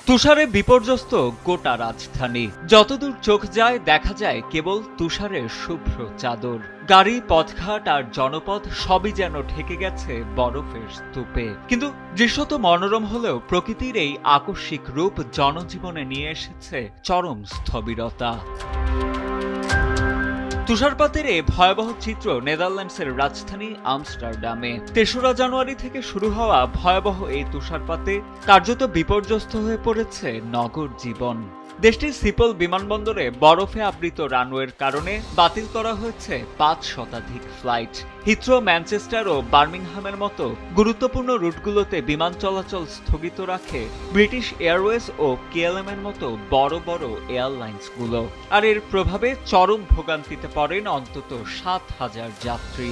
তুষারে বিপর্যস্ত গোটা রাজধানী। যতদূর চোখ যায় দেখা যায় কেবল তুষারের শুভ্র চাদর। গাড়ি, পথঘাট আর জনপদ সবই যেন ঢেকে গেছে বরফের স্তূপে। কিন্তু দৃশ্য তো মনোরম হলেও প্রকৃতির এই আকস্মিক রূপ জনজীবনে নিয়ে এসেছে চরম স্থবিরতা। তুষারপাতের এই ভয়াবহ চিত্র নেদারল্যান্ডসের রাজধানী আমস্টারডামে। ৩রা জানুয়ারি থেকে শুরু হওয়া ভয়াবহ এই তুষারপাতে কার্যত বিপর্যস্ত হয়ে পড়েছে নগর জীবন। দেশটির সিপল বিমানবন্দরে বরফে আবৃত রানওয়ের কারণে বাতিল করা হয়েছে ৫ শতাধিক ফ্লাইট। হিথ্রো, ম্যানচেস্টার ও বার্মিংহামের মতো গুরুত্বপূর্ণ রুটগুলোতে বিমান চলাচল স্থগিত রাখে ব্রিটিশ এয়ারওয়েজ ও কেএলএম এর মতো বড় বড় এয়ারলাইন্সগুলো। আর এর প্রভাবে চরম ভোগান্তিতে পড়েন অন্তত ৭,০০০ যাত্রী।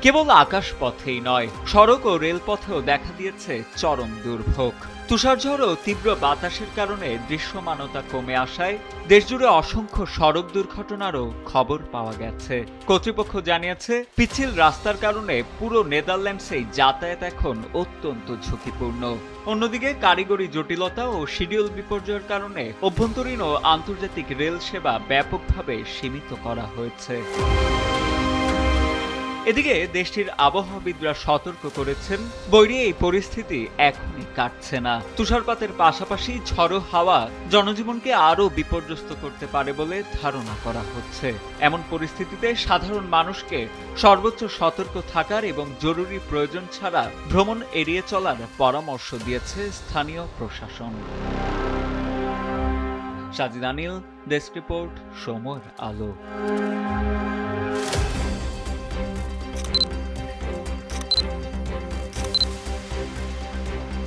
কেবল আকাশপথেই নয়, সড়ক ও রেলপথেও দেখা দিয়েছে চরম দুর্ভোগ। তুষারঝড় ও তীব্র বাতাসের কারণে দৃশ্যমানতা কমে আসায় দেশজুড়ে অসংখ্য সড়ক দুর্ঘটনারও খবর পাওয়া গেছে। কর্তৃপক্ষ জানিয়েছে, পিচ্ছিল রাস্তার কারণে পুরো নেদারল্যান্ডসেই যাতায়াত এখন অত্যন্ত ঝুঁকিপূর্ণ। অন্যদিকে কারিগরি জটিলতা ও শিডিউল বিপর্যয়ের কারণে অভ্যন্তরীণ ও আন্তর্জাতিক রেল সেবা ব্যাপকভাবে সীমিত করা হয়েছে। এদিকে দেশটির আবহাওয়াবিদরা সতর্ক করেছেন, বৈরী এই পরিস্থিতি এখনই কাটছে না। তুষারপাতের পাশাপাশি ঝড়ো হাওয়া জনজীবনকে আরও বিপর্যস্ত করতে পারে বলে ধারণা করা হচ্ছে। এমন পরিস্থিতিতে সাধারণ মানুষকে সর্বোচ্চ সতর্ক থাকার এবং জরুরি প্রয়োজন ছাড়া ভ্রমণ এড়িয়ে চলার পরামর্শ দিয়েছে স্থানীয় প্রশাসন। সাজিদ আনিল, ডেস্ক রিপোর্ট, সময়ের আলো।